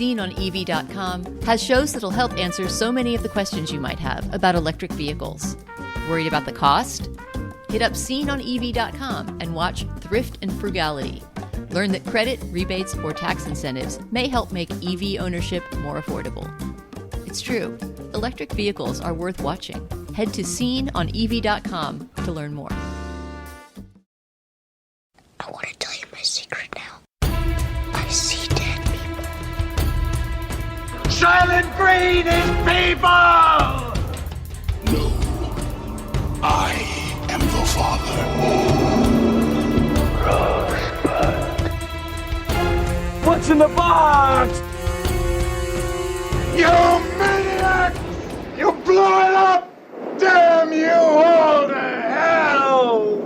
SceneOnEV.com has shows that'll help answer so many of the questions you might have about electric vehicles. Worried about the cost? Hit up SceneOnEV.com and watch Thrift and Frugality. Learn that credit, rebates, or tax incentives may help make EV ownership more affordable. It's true. Electric vehicles are worth watching. Head to SceneOnEV.com to learn more. I want to tell you my secret now. I see dead people. Silent Green is people! No. I am the Father. Rosebud. What's in the box? You maniac! You blew it up! Damn you all to hell!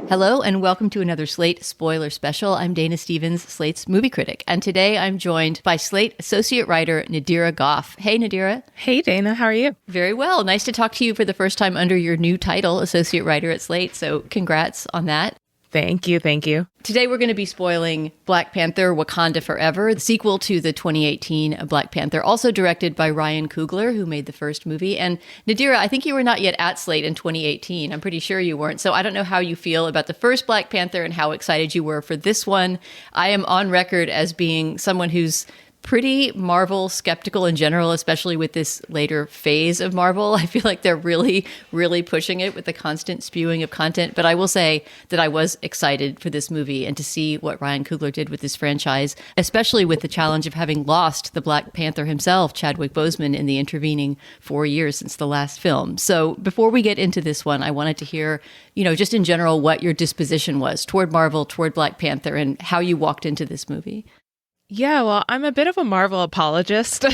Hello and welcome to another Slate spoiler special. I'm Dana Stevens, Slate's movie critic, and today I'm joined by Slate associate writer Nadira Goffe. Hey, Nadira. Hey, Dana. How are you? Very well. Nice to talk to you for the first time under your new title, associate writer at Slate, so congrats on that. Thank you. Thank you. Today we're going to be spoiling Black Panther: Wakanda Forever, the sequel to the 2018 Black Panther, also directed by Ryan Coogler, who made the first movie. And Nadira, I think you were not yet at Slate in 2018. I'm pretty sure you weren't. So I don't know how you feel about the first Black Panther and how excited you were for this one. I am on record as being someone who's pretty Marvel skeptical in general, especially with this later phase of Marvel. I feel like they're really, really pushing it with the constant spewing of content. But I will say that I was excited for this movie and to see what Ryan Coogler did with this franchise, especially with the challenge of having lost the Black Panther himself, Chadwick Boseman, in the intervening 4 years since the last film. So before we get into this one, I wanted to hear, just in general, what your disposition was toward Marvel, toward Black Panther, and how you walked into this movie. Yeah, well, I'm a bit of a Marvel apologist.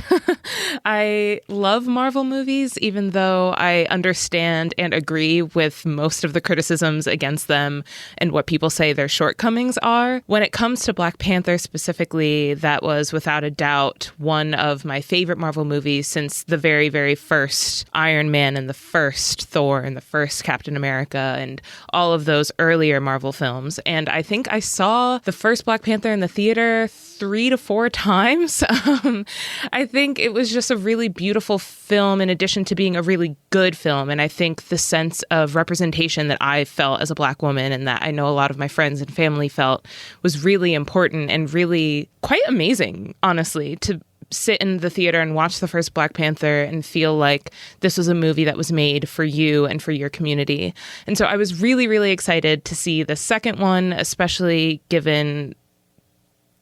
I love Marvel movies, even though I understand and agree with most of the criticisms against them and what people say their shortcomings are. When it comes to Black Panther specifically, that was without a doubt one of my favorite Marvel movies since the very, very first Iron Man and the first Thor and the first Captain America and all of those earlier Marvel films. And I think I saw the first Black Panther in the theater 3 to 4 times. I think it was just a really beautiful film in addition to being a really good film. And I think the sense of representation that I felt as a Black woman and that I know a lot of my friends and family felt was really important and really quite amazing, honestly, to sit in the theater and watch the first Black Panther and feel like this was a movie that was made for you and for your community. And so I was really, really excited to see the second one, especially given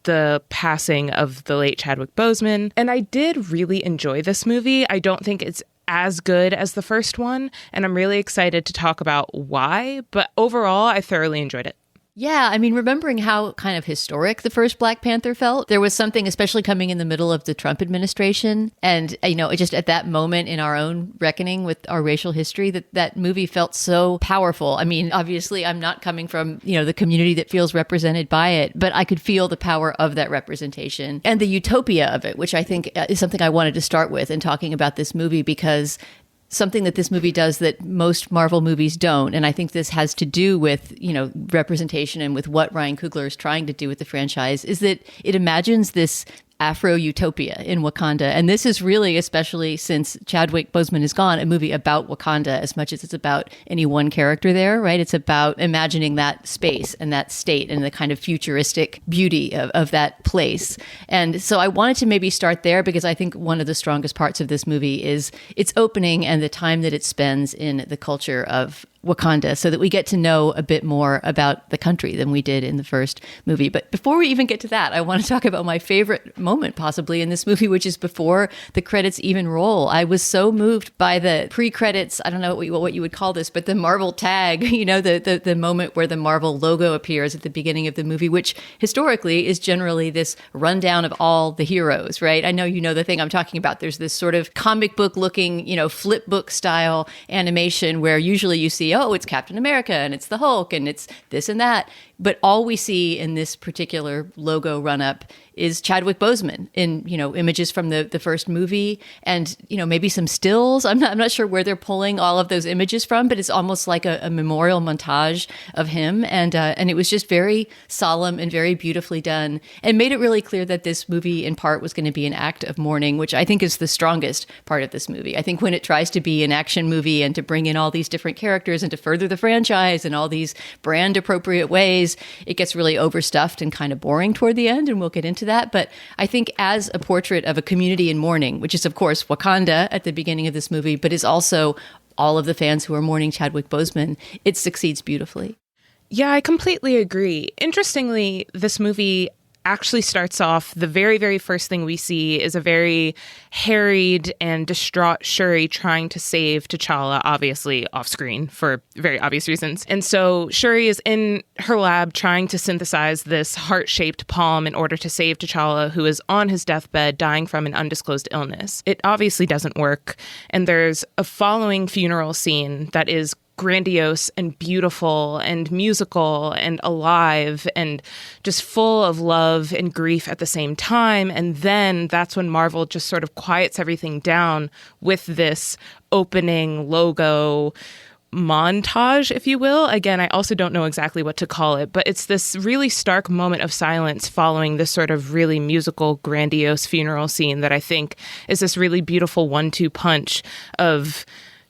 the passing of the late Chadwick Boseman. And I did really enjoy this movie. I don't think it's as good as the first one, and I'm really excited to talk about why. But overall, I thoroughly enjoyed it. Yeah, I mean, remembering how kind of historic the first Black Panther felt, there was something, especially coming in the middle of the Trump administration. And, just at that moment in our own reckoning with our racial history, that movie felt so powerful. I mean, obviously, I'm not coming from, the community that feels represented by it, but I could feel the power of that representation and the utopia of it, which I think is something I wanted to start with in talking about this movie, because something that this movie does that most Marvel movies don't. And I think this has to do with, representation and with what Ryan Coogler is trying to do with the franchise, is that it imagines this Afro-utopia in Wakanda. And this is really, especially since Chadwick Boseman is gone, a movie about Wakanda as much as it's about any one character there, right? It's about imagining that space and that state and the kind of futuristic beauty of that place. And so I wanted to maybe start there because I think one of the strongest parts of this movie is its opening and the time that it spends in the culture of Wakanda, so that we get to know a bit more about the country than we did in the first movie. But before we even get to that, I want to talk about my favorite moment possibly in this movie, which is before the credits even roll. I was so moved by the pre-credits, I don't know what you would call this, but the Marvel tag, the moment where the Marvel logo appears at the beginning of the movie, which historically is generally this rundown of all the heroes, right? I know you know the thing I'm talking about. There's this sort of comic book looking, flip book style animation where usually you see, oh, it's Captain America and it's the Hulk and it's this and that. But all we see in this particular logo run-up is Chadwick Boseman in, images from the first movie and, maybe some stills. I'm not sure where they're pulling all of those images from, but it's almost like a memorial montage of him. And it was just very solemn and very beautifully done and made it really clear that this movie in part was going to be an act of mourning, which I think is the strongest part of this movie. I think when it tries to be an action movie and to bring in all these different characters and to further the franchise in all these brand appropriate ways, it gets really overstuffed and kind of boring toward the end. And we'll get into that. But I think as a portrait of a community in mourning, which is, of course, Wakanda at the beginning of this movie, but is also all of the fans who are mourning Chadwick Boseman, it succeeds beautifully. Yeah, I completely agree. Interestingly, this movie actually starts off, the very, very first thing we see is a very harried and distraught Shuri trying to save T'Challa, obviously off screen for very obvious reasons. And so Shuri is in her lab trying to synthesize this heart-shaped palm in order to save T'Challa, who is on his deathbed dying from an undisclosed illness. It obviously doesn't work. And there's a following funeral scene that is grandiose and beautiful and musical and alive and just full of love and grief at the same time. And then that's when Marvel just sort of quiets everything down with this opening logo montage, if you will. Again, I also don't know exactly what to call it, but it's this really stark moment of silence following this sort of really musical, grandiose funeral scene that I think is this really beautiful 1-2 punch of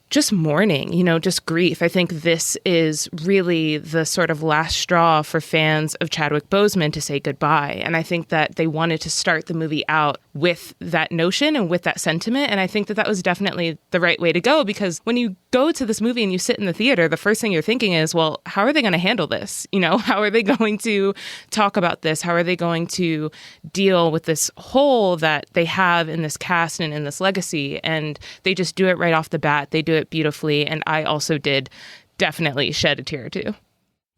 just mourning, just grief. I think this is really the sort of last straw for fans of Chadwick Boseman to say goodbye. And I think that they wanted to start the movie out with that notion and with that sentiment. And I think that that was definitely the right way to go, because when you go to this movie and you sit in the theater, the first thing you're thinking is, well, how are they going to handle this? How are they going to talk about this? How are they going to deal with this hole that they have in this cast and in this legacy? And they just do it right off the bat. They do it beautifully. And I also did definitely shed a tear or two.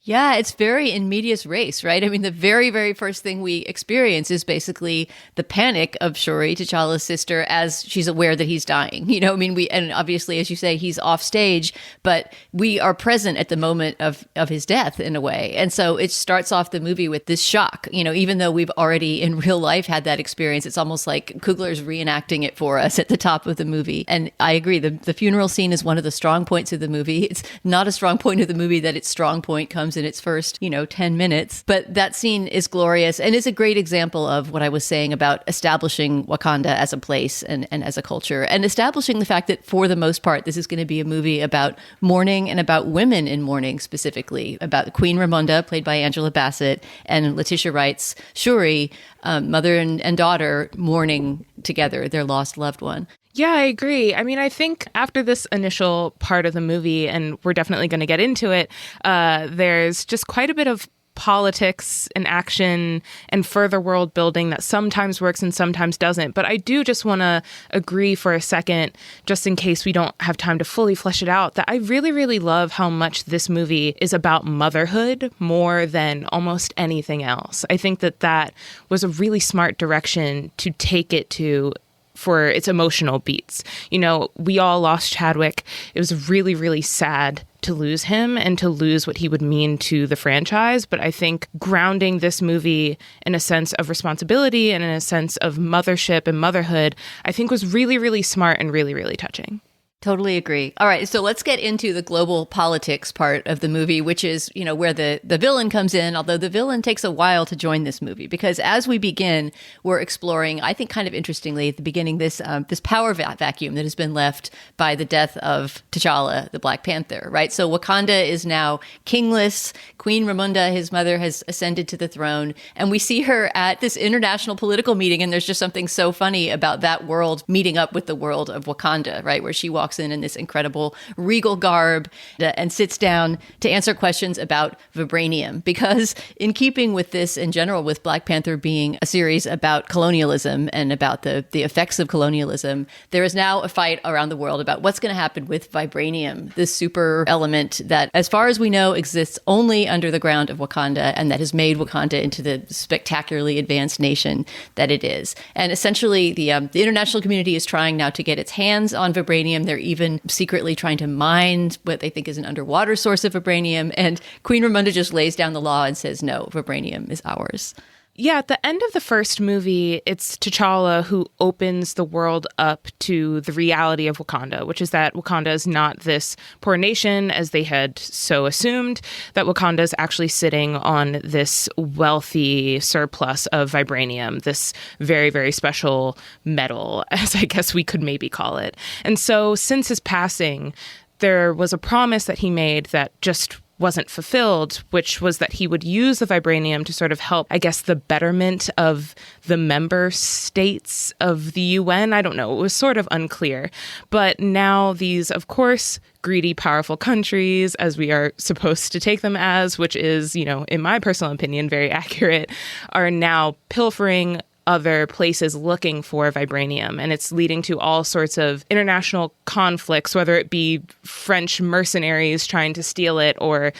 Yeah, it's very in medias res, right? I mean, the very, very first thing we experience is basically the panic of Shuri, T'Challa's sister, as she's aware that he's dying. And obviously, as you say, he's off stage, but we are present at the moment of his death in a way. And so it starts off the movie with this shock, even though we've already in real life had that experience. It's almost like Coogler's reenacting it for us at the top of the movie. And I agree, the funeral scene is one of the strong points of the movie. It's not a strong point of the movie that its strong point comes in its first, 10 minutes. But that scene is glorious and is a great example of what I was saying about establishing Wakanda as a place and as a culture, and establishing the fact that for the most part, this is going to be a movie about mourning and about women in mourning, specifically about Queen Ramonda, played by Angela Bassett, and Letitia Wright's Shuri, mother and daughter, mourning together their lost loved one. Yeah, I agree. I mean, I think after this initial part of the movie, and we're definitely going to get into it, there's just quite a bit of politics and action and further world building that sometimes works and sometimes doesn't. But I do just want to agree for a second, just in case we don't have time to fully flesh it out, that I really, really love how much this movie is about motherhood more than almost anything else. I think that that was a really smart direction to take it to for its emotional beats. We all lost Chadwick. It was really, really sad to lose him and to lose what he would mean to the franchise. But I think grounding this movie in a sense of responsibility and in a sense of mothership and motherhood, I think was really, really smart and really, really touching. Totally agree. All right, so let's get into the global politics part of the movie, which is, where the villain comes in, although the villain takes a while to join this movie, because as we begin, we're exploring, I think kind of interestingly at the beginning, this power vacuum that has been left by the death of T'Challa, the Black Panther, right? So Wakanda is now kingless. Queen Ramonda, his mother, has ascended to the throne, and we see her at this international political meeting, and there's just something so funny about that world meeting up with the world of Wakanda, right, where she walks in this incredible regal garb and sits down to answer questions about vibranium. Because in keeping with this in general, with Black Panther being a series about colonialism and about the effects of colonialism, there is now a fight around the world about what's going to happen with vibranium, this super element that, as far as we know, exists only under the ground of Wakanda and that has made Wakanda into the spectacularly advanced nation that it is. And essentially, the international community is trying now to get its hands on vibranium. There They're even secretly trying to mine what they think is an underwater source of vibranium. And Queen Ramonda just lays down the law and says, no, vibranium is ours. Yeah, at the end of the first movie, it's T'Challa who opens the world up to the reality of Wakanda, which is that Wakanda is not this poor nation, as they had so assumed, that Wakanda is actually sitting on this wealthy surplus of vibranium, this very, very special metal, as I guess we could maybe call it. And so since his passing, there was a promise that he made that just wasn't fulfilled, which was that he would use the vibranium to sort of help, I guess, the betterment of the member states of the UN. I don't know. It was sort of unclear. But now these, of course, greedy, powerful countries, as we are supposed to take them as, which is, you know, in my personal opinion, very accurate, are now pilfering other places looking for vibranium. And it's leading to all sorts of international conflicts, whether it be French mercenaries trying to steal it or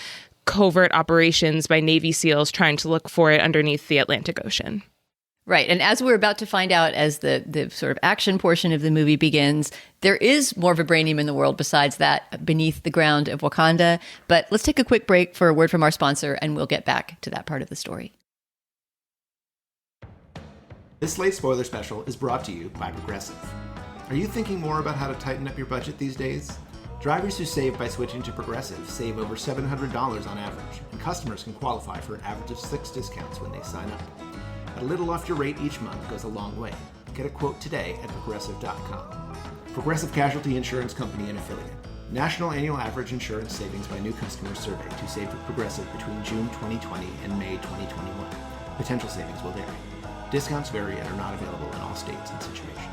covert operations by Navy SEALs trying to look for it underneath the Atlantic Ocean. Right. And as we're about to find out as the sort of action portion of the movie begins, there is more vibranium in the world besides that beneath the ground of Wakanda. But let's take a quick break for a word from our sponsor, and we'll get back to that part of the story. This Slate Spoiler Special is brought to you by Progressive. Are you thinking more about how to tighten up your budget these days? Drivers who save by switching to Progressive save over $700 on average, and customers can qualify for an average of 6 discounts when they sign up. A little off your rate each month goes a long way. Get a quote today at Progressive.com. Progressive Casualty Insurance Company and Affiliate. National annual average insurance savings by new customers surveyed who saved with Progressive between June 2020 and May 2021. Potential savings will vary. Discounts vary and are not available in all states and situations.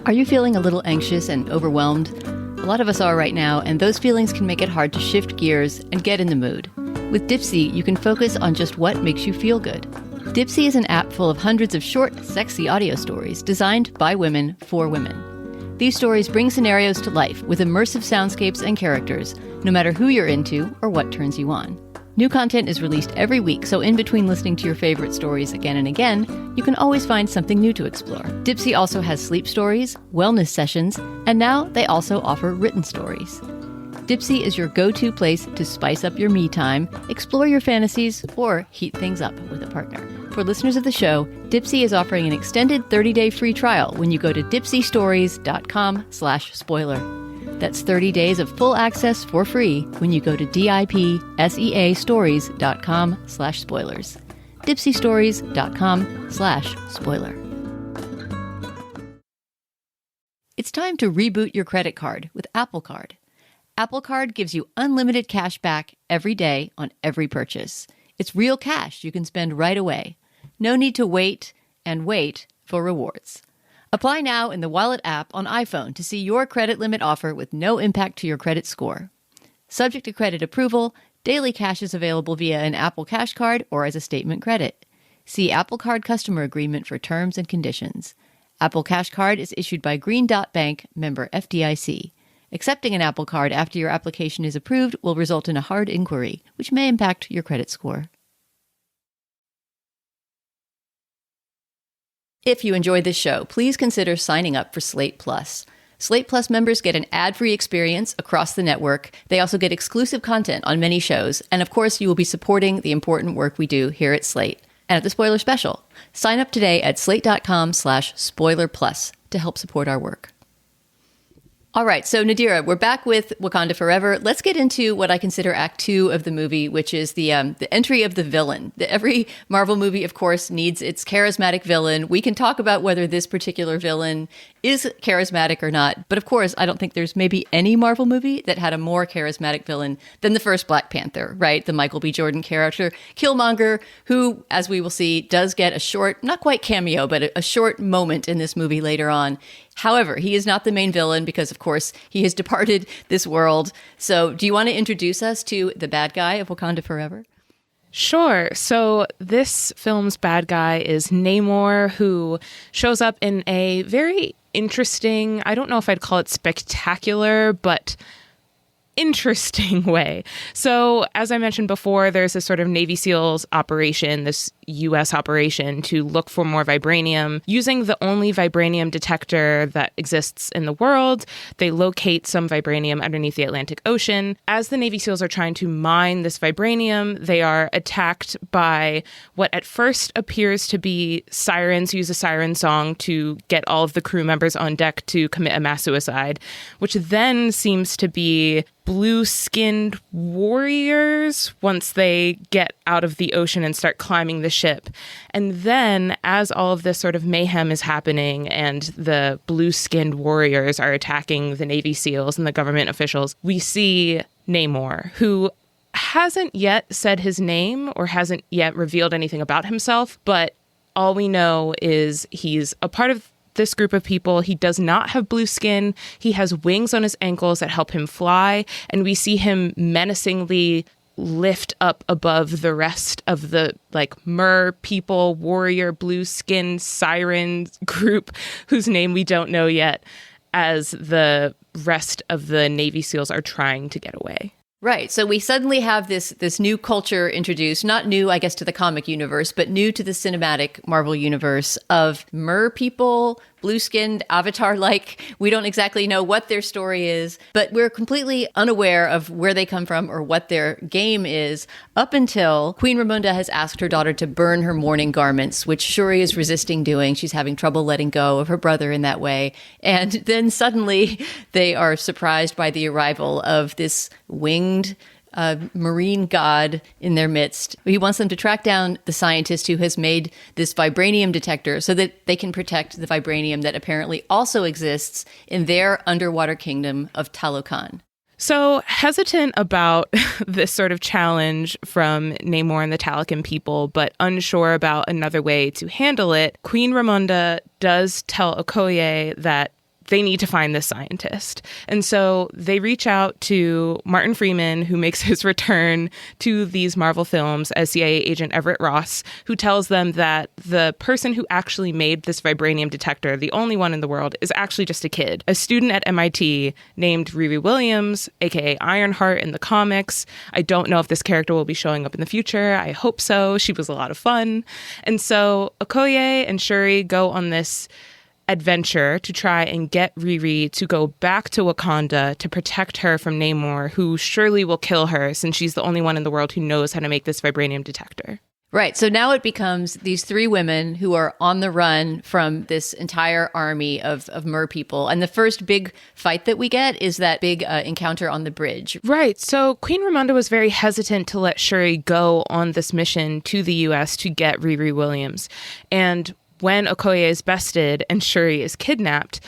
Are you feeling a little anxious and overwhelmed? A lot of us are right now, and those feelings can make it hard to shift gears and get in the mood. With Dipsea, you can focus on just what makes you feel good. Dipsea is an app full of hundreds of short, sexy audio stories designed by women for women. These stories bring scenarios to life with immersive soundscapes and characters, no matter who you're into or what turns you on. New content is released every week, so in between listening to your favorite stories again and again, you can always find something new to explore. Dipsea also has sleep stories, wellness sessions, and now they also offer written stories. Dipsea is your go-to place to spice up your me time, explore your fantasies, or heat things up with a partner. For listeners of the show, Dipsea is offering an extended 30-day free trial when you go to dipseastories.com/spoiler. That's 30 days of full access for free when you go to dipseastories.com/spoilers. dipseastories.com/spoiler. It's time to reboot your credit card with Apple Card. Apple Card gives you unlimited cash back every day on every purchase. It's real cash you can spend right away. No need to wait for rewards. Apply now in the Wallet app on iPhone to see your credit limit offer with no impact to your credit score. Subject to credit approval, daily cash is available via an Apple Cash Card or as a statement credit. See Apple Card customer agreement for terms and conditions. Apple Cash Card is issued by Green Dot Bank, member FDIC. Accepting an Apple Card after your application is approved will result in a hard inquiry, which may impact your credit score. If you enjoyed this show, please consider signing up for Slate Plus. Slate Plus members get an ad-free experience across the network. They also get exclusive content on many shows. And of course, you will be supporting the important work we do here at Slate and at the Spoiler Special. Sign up today at slate.com/spoilerplus to help support our work. All right, so Nadira, we're back with Wakanda Forever. Let's get into what I consider Act 2 of the movie, which is the entry of the villain. Every Marvel movie, of course, needs its charismatic villain. We can talk about whether this particular villain is charismatic or not. But of course, I don't think there's maybe any Marvel movie that had a more charismatic villain than the first Black Panther, right? The Michael B. Jordan character, Killmonger, who, as we will see, does get a short, not quite cameo, but a short moment in this movie later on. However, he is not the main villain because, of course, he has departed this world. So do you want to introduce us to the bad guy of Wakanda Forever? Sure. So this film's bad guy is Namor, who shows up in a very interesting, I don't know if I'd call it spectacular, but interesting way. So, as I mentioned before, there's this sort of Navy SEALs operation, this U.S. operation to look for more vibranium. Using the only vibranium detector that exists in the world, they locate some vibranium underneath the Atlantic Ocean. As the Navy SEALs are trying to mine this vibranium, they are attacked by what at first appears to be sirens who use a siren song to get all of the crew members on deck to commit a mass suicide, which then seems to be blue-skinned warriors once they get out of the ocean and start climbing the ship. And then, as all of this sort of mayhem is happening and the blue-skinned warriors are attacking the Navy SEALs and the government officials, we see Namor, who hasn't yet said his name or hasn't yet revealed anything about himself, but all we know is he's a part of this group of people. He does not have blue skin. He has wings on his ankles that help him fly. And we see him menacingly lift up above the rest of the mer people, warrior, blue skin, siren group whose name we don't know yet, as the rest of the Navy SEALs are trying to get away. Right. So we suddenly have this new culture introduced, not new, I guess, to the comic universe, but new to the cinematic Marvel universe of mer people, blue-skinned, avatar-like. We don't exactly know what their story is, but we're completely unaware of where they come from or what their game is up until Queen Ramonda has asked her daughter to burn her mourning garments, which Shuri is resisting doing. She's having trouble letting go of her brother in that way. And then suddenly they are surprised by the arrival of this winged marine god in their midst. He wants them to track down the scientist who has made this vibranium detector so that they can protect the vibranium that apparently also exists in their underwater kingdom of Talokan. So hesitant about this sort of challenge from Namor and the Talokan people, but unsure about another way to handle it, Queen Ramonda does tell Okoye that they need to find this scientist. And so they reach out to Martin Freeman, who makes his return to these Marvel films as CIA agent Everett Ross, who tells them that the person who actually made this vibranium detector, the only one in the world, is actually just a kid, a student at MIT named Riri Williams, aka Ironheart in the comics. I don't know if this character will be showing up in the future. I hope so. She was a lot of fun. And so Okoye and Shuri go on this adventure to try and get Riri to go back to Wakanda to protect her from Namor, who surely will kill her since she's the only one in the world who knows how to make this vibranium detector. Right. So now it becomes these three women who are on the run from this entire army of mer people. And the first big fight that we get is that big encounter on the bridge. Right. So Queen Ramonda was very hesitant to let Shuri go on this mission to the U.S. to get Riri Williams. And when Okoye is bested and Shuri is kidnapped,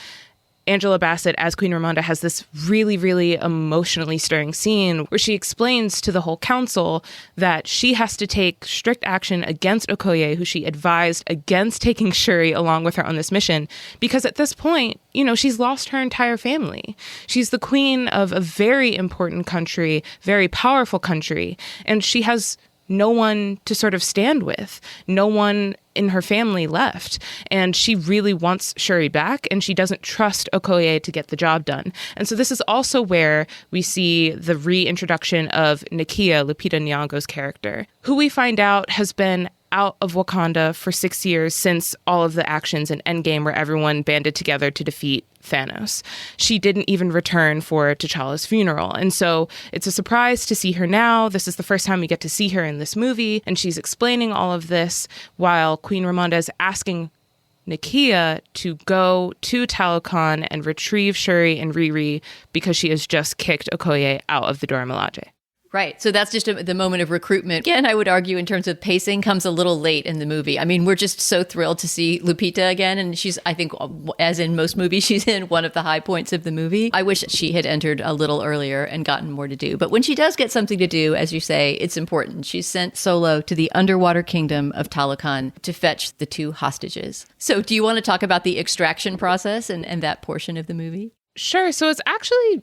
Angela Bassett, as Queen Ramonda, has this really, really emotionally stirring scene where she explains to the whole council that she has to take strict action against Okoye, who she advised against taking Shuri along with her on this mission, because at this point, you know, she's lost her entire family. She's the queen of a very important country, very powerful country, and she has no one to sort of stand with, no one in her family left. And she really wants Shuri back, and she doesn't trust Okoye to get the job done. And so this is also where we see the reintroduction of Nakia, Lupita Nyong'o's character, who we find out has been out of Wakanda for 6 years since all of the actions in Endgame where everyone banded together to defeat Thanos. She didn't even return for T'Challa's funeral. And so it's a surprise to see her now. This is the first time we get to see her in this movie. And she's explaining all of this while Queen Ramonda is asking Nakia to go to Talokan and retrieve Shuri and Riri because she has just kicked Okoye out of the Dora Milaje. Right. So that's just the moment of recruitment. Again, I would argue in terms of pacing comes a little late in the movie. I mean, we're just so thrilled to see Lupita again. And she's, I think, as in most movies, she's in one of the high points of the movie. I wish she had entered a little earlier and gotten more to do. But when she does get something to do, as you say, it's important. She's sent solo to the underwater kingdom of Talokan to fetch the two hostages. So do you want to talk about the extraction process and that portion of the movie? Sure. So it's actually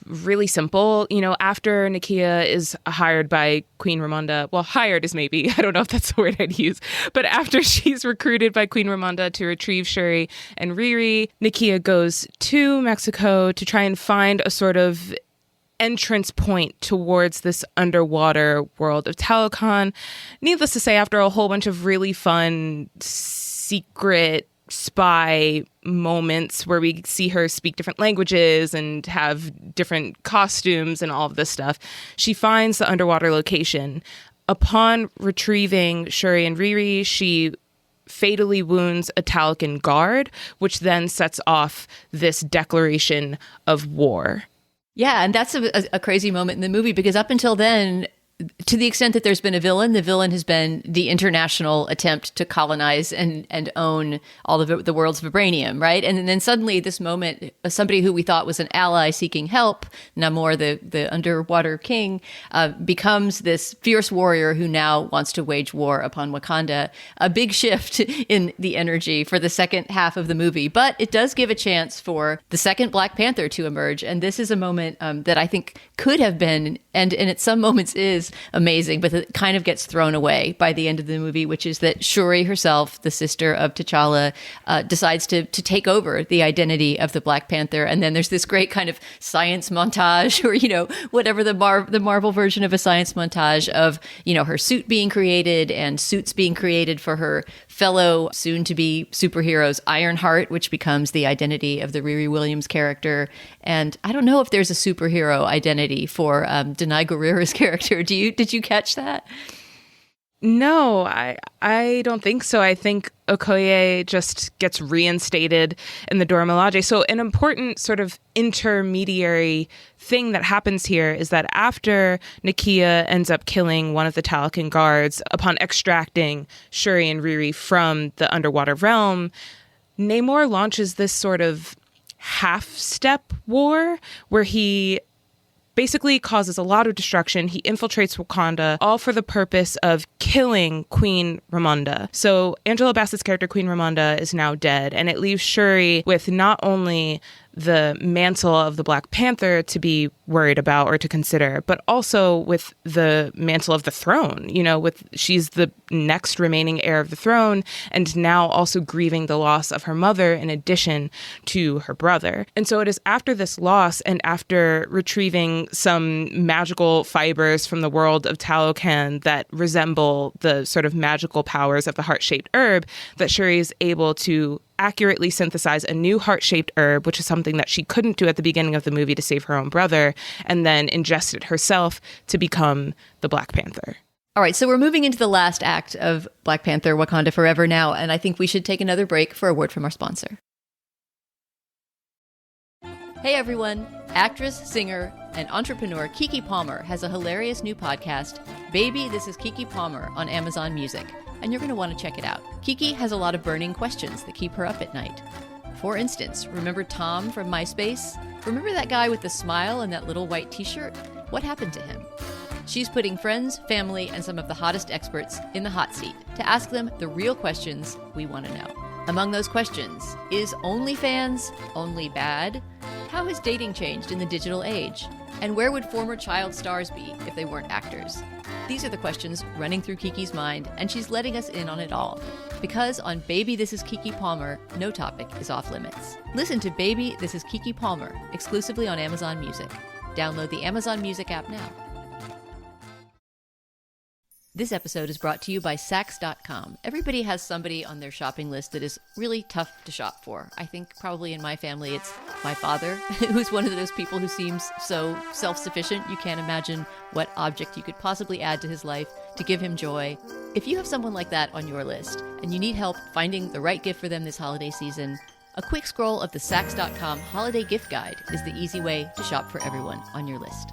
really simple. You know, after Nakia is hired by Queen Ramonda, well, hired is maybe, I don't know if that's the word I'd use, but after she's recruited by Queen Ramonda to retrieve Shuri and Riri, Nakia goes to Mexico to try and find a sort of entrance point towards this underwater world of Talokan. Needless to say, after a whole bunch of really fun secret spy moments where we see her speak different languages and have different costumes and all of this stuff, she finds the underwater location. Upon retrieving Shuri and Riri, she fatally wounds a Talokan guard, which then sets off this declaration of war. Yeah, and that's a crazy moment in the movie, because up until then, to the extent that there's been a villain, the villain has been the international attempt to colonize and own all of the world's vibranium, right? And then suddenly this moment, somebody who we thought was an ally seeking help, Namor, the underwater king, becomes this fierce warrior who now wants to wage war upon Wakanda. A big shift in the energy for the second half of the movie. But it does give a chance for the second Black Panther to emerge. And this is a moment that I think could have been, and at some moments is, amazing, but it kind of gets thrown away by the end of the movie, which is that Shuri herself, the sister of T'Challa, decides to take over the identity of the Black Panther. And then there's this great kind of science montage, or, you know, whatever the Marvel version of a science montage of, you know, her suit being created and suits being created for her fellow soon-to-be superheroes, Ironheart, which becomes the identity of the Riri Williams character. And I don't know if there's a superhero identity for Denai Guerrera's character. Did you catch that? No, I don't think so. I think Okoye just gets reinstated in the Dora Milaje. So an important sort of intermediary thing that happens here is that after Nakia ends up killing one of the Talokan guards, upon extracting Shuri and Riri from the underwater realm, Namor launches this sort of half-step war where he basically causes a lot of destruction. He infiltrates Wakanda, all for the purpose of killing Queen Ramonda. So Angela Bassett's character, Queen Ramonda, is now dead, and it leaves Shuri with not only the mantle of the Black Panther to be worried about or to consider, but also with the mantle of the throne. You know, she's the next remaining heir of the throne, and now also grieving the loss of her mother in addition to her brother. And so it is after this loss, and after retrieving some magical fibers from the world of Talokan that resemble the sort of magical powers of the heart-shaped herb, that Shuri is able to accurately synthesize a new heart-shaped herb, which is something that she couldn't do at the beginning of the movie to save her own brother, and then ingest it herself to become the Black Panther. All right, so we're moving into the last act of Black Panther Wakanda Forever now, and I think we should take another break for a word from our sponsor. Hey everyone, actress, singer, and entrepreneur Keke Palmer has a hilarious new podcast, Baby, This is Keke Palmer, on Amazon Music, and you're going to want to check it out. Keke has a lot of burning questions that keep her up at night. For instance, remember Tom from MySpace? Remember that guy with the smile and that little white t-shirt? What happened to him? She's putting friends, family, and some of the hottest experts in the hot seat to ask them the real questions we want to know. Among those questions, is OnlyFans only bad? How has dating changed in the digital age? And where would former child stars be if they weren't actors? These are the questions running through Keke's mind, and she's letting us in on it all. Because on Baby, This is Keke Palmer, no topic is off limits. Listen to Baby, This is Keke Palmer, exclusively on Amazon Music. Download the Amazon Music app now. This episode is brought to you by Saks.com. Everybody has somebody on their shopping list that is really tough to shop for. I think probably in my family it's my father, who's one of those people who seems so self-sufficient you can't imagine what object you could possibly add to his life to give him joy. If you have someone like that on your list and you need help finding the right gift for them this holiday season, a quick scroll of the Saks.com Holiday Gift Guide is the easy way to shop for everyone on your list.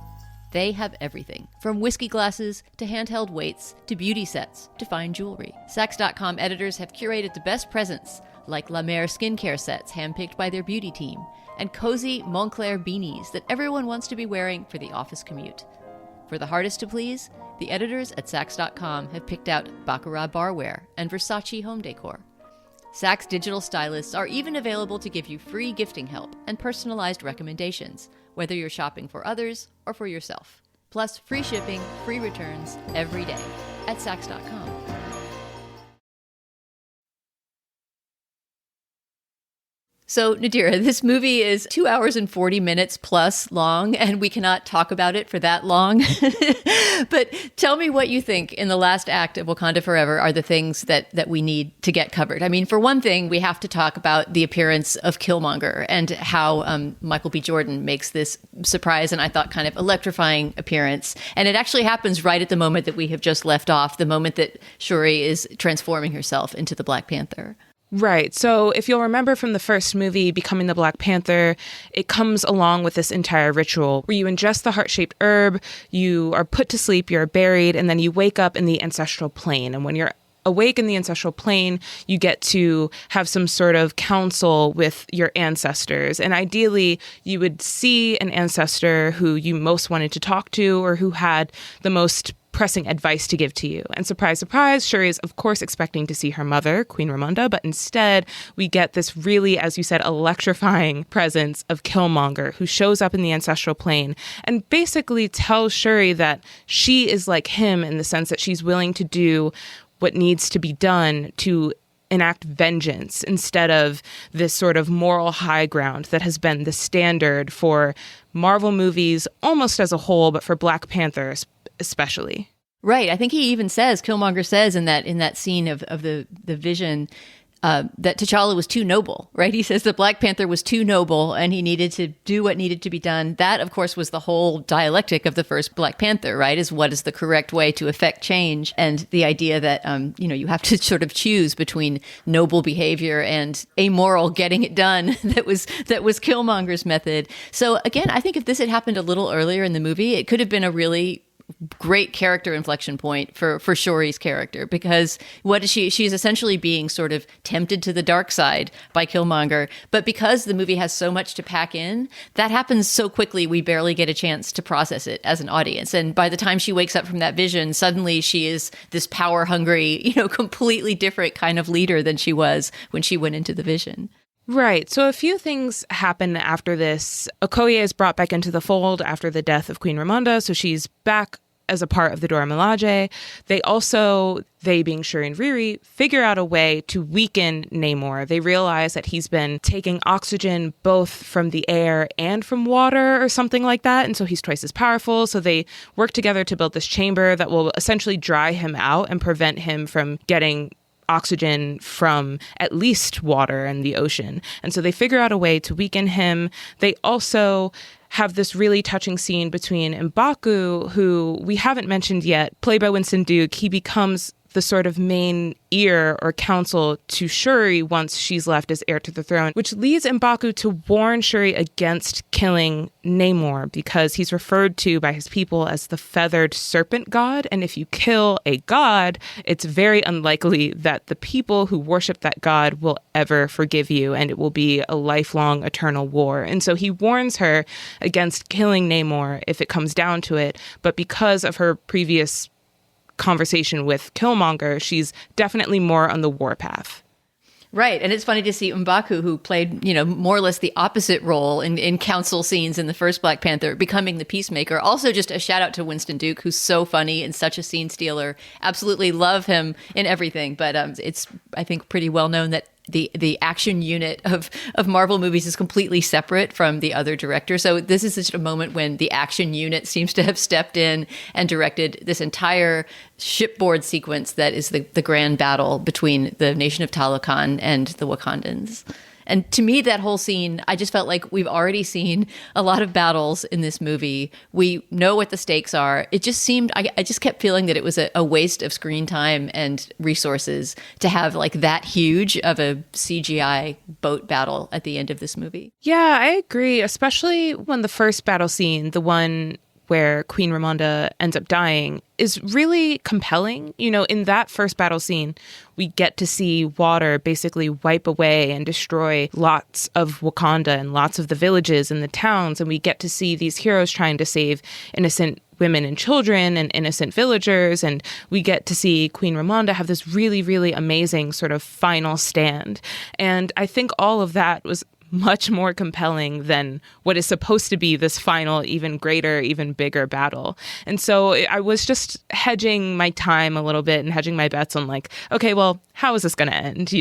They have everything, from whiskey glasses to handheld weights to beauty sets to fine jewelry. Saks.com editors have curated the best presents, like La Mer skincare sets handpicked by their beauty team, and cozy Montclair beanies that everyone wants to be wearing for the office commute. For the hardest to please, the editors at Saks.com have picked out Baccarat barware and Versace home decor. Saks digital stylists are even available to give you free gifting help and personalized recommendations, whether you're shopping for others or for yourself. Plus, free shipping, free returns every day at Saks.com. So, Nadira, this movie is 2 hours and 40 minutes plus long, and we cannot talk about it for that long. But tell me what you think in the last act of Wakanda Forever are the things that we need to get covered. I mean, for one thing, we have to talk about the appearance of Killmonger and how Michael B. Jordan makes this surprise and I thought kind of electrifying appearance. And it actually happens right at the moment that we have just left off, the moment that Shuri is transforming herself into the Black Panther. Right. So if you'll remember from the first movie, Becoming the Black Panther, it comes along with this entire ritual where you ingest the heart-shaped herb, you are put to sleep, you're buried, and then you wake up in the ancestral plane. And when you're awake in the ancestral plane, you get to have some sort of counsel with your ancestors. And ideally, you would see an ancestor who you most wanted to talk to or who had the most pressing advice to give to you. And surprise, surprise, Shuri is, of course, expecting to see her mother, Queen Ramonda, but instead we get this really, as you said, electrifying presence of Killmonger, who shows up in the ancestral plane and basically tells Shuri that she is like him in the sense that she's willing to do what needs to be done to enact vengeance instead of this sort of moral high ground that has been the standard for Marvel movies almost as a whole, but for Black Panther especially. Right. I think he even says, Killmonger says in that scene of the vision, that T'Challa was too noble, right? He says the Black Panther was too noble and he needed to do what needed to be done. That, of course, was the whole dialectic of the first Black Panther, right? Is what is the correct way to effect change? And the idea that, you have to sort of choose between noble behavior and amoral getting it done. That was Killmonger's method. So again, I think if this had happened a little earlier in the movie, it could have been a really great character inflection point for Shuri's character, because what is she's essentially being sort of tempted to the dark side by Killmonger, but because the movie has so much to pack in, that happens so quickly we barely get a chance to process it as an audience. And by the time she wakes up from that vision, suddenly she is this power hungry, completely different kind of leader than she was when she went into the vision. Right. So a few things happen after this. Okoye is brought back into the fold after the death of Queen Ramonda, so she's back as a part of the Dora Milaje. They being Shuri and Riri, figure out a way to weaken Namor. They realize that he's been taking oxygen both from the air and from water or something like that, and so he's twice as powerful. So they work together to build this chamber that will essentially dry him out and prevent him from getting oxygen from at least water and the ocean. And so they figure out a way to weaken him. They also have this really touching scene between M'Baku, who we haven't mentioned yet, played by Winston Duke. He becomes the sort of main ear or counsel to Shuri once she's left as heir to the throne, which leads M'Baku to warn Shuri against killing Namor because he's referred to by his people as the feathered serpent god. And if you kill a god, it's very unlikely that the people who worship that god will ever forgive you, and it will be a lifelong eternal war. And so he warns her against killing Namor if it comes down to it. But because of her previous conversation with Killmonger, she's definitely more on the warpath. Right. And it's funny to see M'Baku, who played, more or less the opposite role in council scenes in the first Black Panther, becoming the peacemaker. Also, just a shout out to Winston Duke, who's so funny and such a scene stealer. Absolutely love him in everything. But it's, I think, pretty well known that the action unit of Marvel movies is completely separate from the other director. So this is just a moment when the action unit seems to have stepped in and directed this entire shipboard sequence that is the grand battle between the nation of Talokan and the Wakandans. And to me, that whole scene, I just felt like we've already seen a lot of battles in this movie. We know what the stakes are. It just seemed, I just kept feeling that it was a waste of screen time and resources to have like that huge of a CGI boat battle at the end of this movie. Yeah, I agree, especially when the first battle scene, the one where Queen Ramonda ends up dying, is really compelling. In that first battle scene, we get to see water basically wipe away and destroy lots of Wakanda and lots of the villages and the towns. And we get to see these heroes trying to save innocent women and children and innocent villagers. And we get to see Queen Ramonda have this really, really amazing sort of final stand. And I think all of that was much more compelling than what is supposed to be this final, even greater, even bigger battle. And so I was just hedging my time a little bit and hedging my bets on like, okay, well, how is this going to end,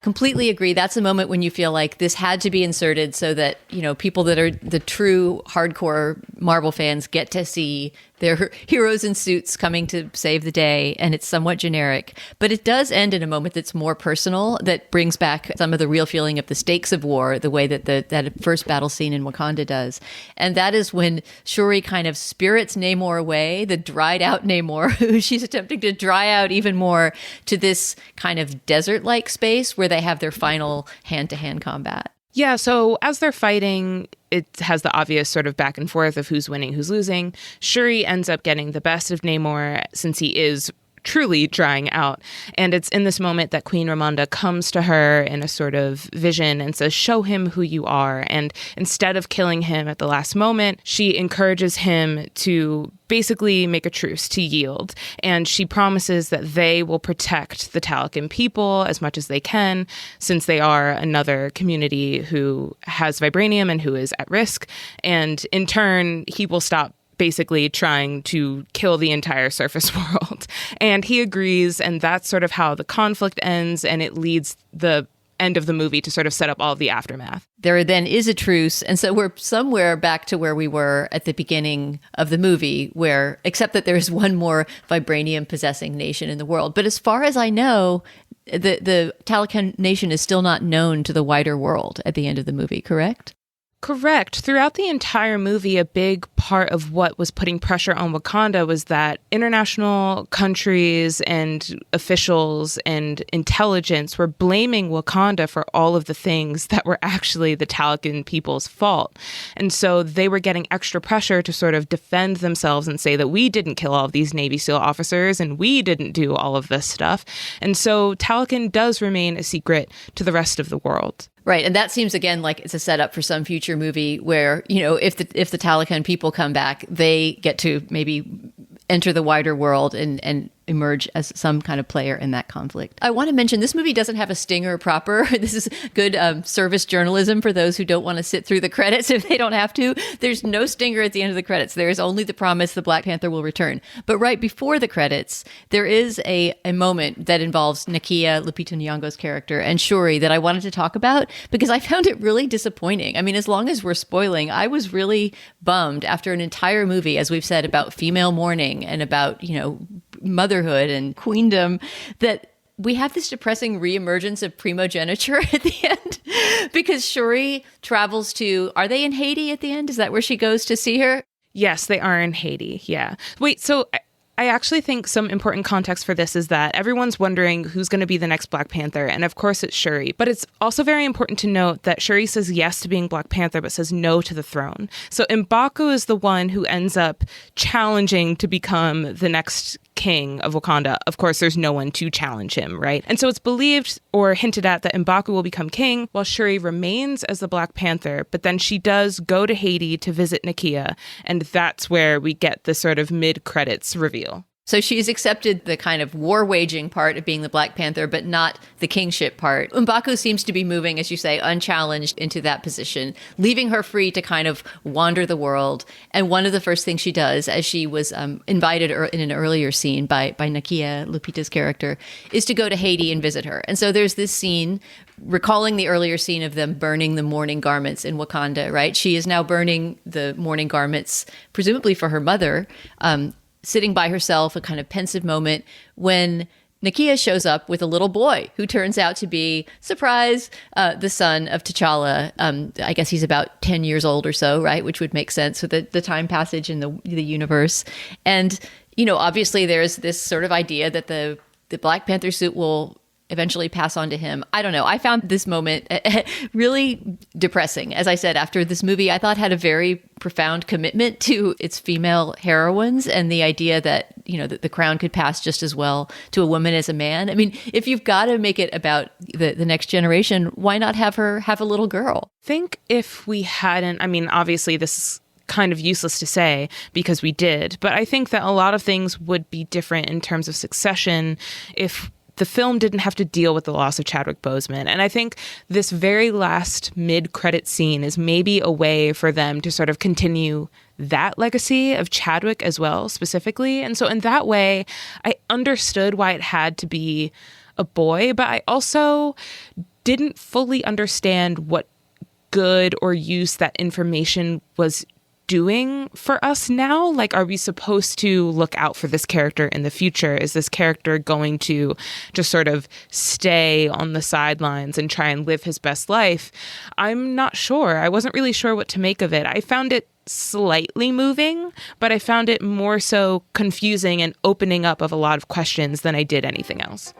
Completely agree. That's a moment when you feel like this had to be inserted so that, people that are the true hardcore Marvel fans get to see their heroes in suits coming to save the day, and it's somewhat generic. But it does end in a moment that's more personal, that brings back some of the real feeling of the stakes of war, the way that that first battle scene in Wakanda does. And that is when Shuri kind of spirits Namor away, the dried out Namor, who she's attempting to dry out even more, to this kind of desert-like space where they have their final hand-to-hand combat. Yeah, so as they're fighting, it has the obvious sort of back and forth of who's winning, who's losing. Shuri ends up getting the best of Namor since he is truly drying out. And it's in this moment that Queen Ramonda comes to her in a sort of vision and says, show him who you are. And instead of killing him at the last moment, she encourages him to basically make a truce, to yield. And she promises that they will protect the Talakan people as much as they can, since they are another community who has vibranium and who is at risk. And in turn, he will stop basically trying to kill the entire surface world. And he agrees, and that's sort of how the conflict ends, and it leads the end of the movie to sort of set up all of the aftermath. There then is a truce, and so we're somewhere back to where we were at the beginning of the movie, where, except that there's one more vibranium-possessing nation in the world. But as far as I know, the Talakan nation is still not known to the wider world at the end of the movie, correct? Correct. Throughout the entire movie, a big part of what was putting pressure on Wakanda was that international countries and officials and intelligence were blaming Wakanda for all of the things that were actually the Talakan people's fault. And so they were getting extra pressure to sort of defend themselves and say that we didn't kill all of these Navy SEAL officers and we didn't do all of this stuff. And so Talakan does remain a secret to the rest of the world. Right. And that seems, again, like it's a setup for some future movie where, if the Talakan people come back, they get to maybe enter the wider world and emerge as some kind of player in that conflict. I want to mention this movie doesn't have a stinger proper. This is good service journalism for those who don't want to sit through the credits if they don't have to. There's no stinger at the end of the credits. There is only the promise the Black Panther will return. But right before the credits, there is a moment that involves Nakia, Lupita Nyong'o's character, and Shuri that I wanted to talk about because I found it really disappointing. I mean, as long as we're spoiling, I was really bummed after an entire movie, as we've said, about female mourning and about, motherhood and queendom, that we have this depressing reemergence of primogeniture at the end because Shuri travels to, are they in Haiti at the end? Is that where she goes to see her? Yes, they are in Haiti. Yeah. Wait, so I actually think some important context for this is that everyone's wondering who's going to be the next Black Panther. And of course it's Shuri. But it's also very important to note that Shuri says yes to being Black Panther, but says no to the throne. So M'Baku is the one who ends up challenging to become the next king of Wakanda. Of course, there's no one to challenge him, right? And so it's believed or hinted at that M'Baku will become king while Shuri remains as the Black Panther, but then she does go to Haiti to visit Nakia, and that's where we get the sort of mid-credits reveal. So she's accepted the kind of war-waging part of being the Black Panther, but not the kingship part. M'Baku seems to be moving, as you say, unchallenged into that position, leaving her free to kind of wander the world. And one of the first things she does, as she was invited in an earlier scene by Nakia, Lupita's character, is to go to Haiti and visit her. And so there's this scene recalling the earlier scene of them burning the mourning garments in Wakanda, right? She is now burning the mourning garments, presumably for her mother, sitting by herself, a kind of pensive moment when Nakia shows up with a little boy who turns out to be, surprise, the son of T'Challa. I guess he's about 10 years old or so, right? Which would make sense with the time passage in the universe. And, obviously there's this sort of idea that the Black Panther suit will eventually pass on to him. I don't know. I found this moment really depressing. As I said, after this movie, I thought had a very profound commitment to its female heroines and the idea that, that the crown could pass just as well to a woman as a man. I mean, if you've got to make it about the next generation, why not have her have a little girl? Think if we hadn't, obviously this is kind of useless to say because we did, but I think that a lot of things would be different in terms of succession if the film didn't have to deal with the loss of Chadwick Boseman. And I think this very last mid-credit scene is maybe a way for them to sort of continue that legacy of Chadwick as well, specifically. And so in that way, I understood why it had to be a boy, but I also didn't fully understand what good or use that information was doing for us now. Like, are we supposed to look out for this character in the future? Is this character going to just sort of stay on the sidelines and try and live his best life? I'm not sure. I wasn't really sure what to make of it. I found it slightly moving, but I found it more so confusing and opening up of a lot of questions than I did anything else.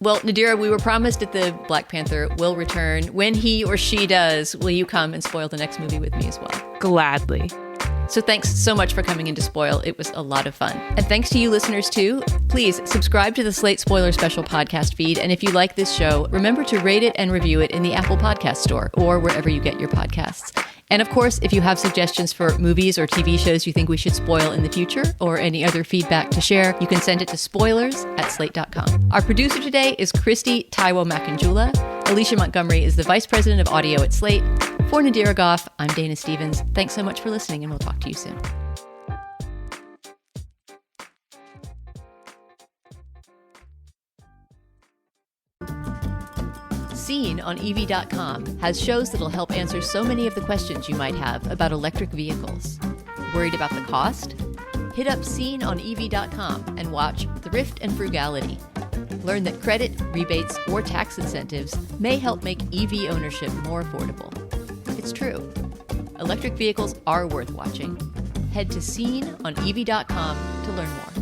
Well, Nadira, we were promised that the Black Panther will return. When he or she does, will you come and spoil the next movie with me as well? Gladly. So thanks so much for coming in to spoil. It was a lot of fun. And thanks to you listeners too. Please subscribe to the Slate Spoiler Special podcast feed. And if you like this show, remember to rate it and review it in the Apple Podcast Store or wherever you get your podcasts. And of course, if you have suggestions for movies or TV shows you think we should spoil in the future, or any other feedback to share, you can send it to spoilers@slate.com. Our producer today is Kristie Taiwo-Makanjuola. Alicia Montgomery is the Vice President of Audio at Slate. For Nadira Goffe, I'm Dana Stevens. Thanks so much for listening, and we'll talk to you soon. Scene on EV.com has shows that'll help answer so many of the questions you might have about electric vehicles. Worried about the cost? Hit up Scene on EV.com and watch Thrift and Frugality. Learn that credit, rebates, or tax incentives may help make EV ownership more affordable. It's true. Electric vehicles are worth watching. Head to Scene on EV.com to learn more.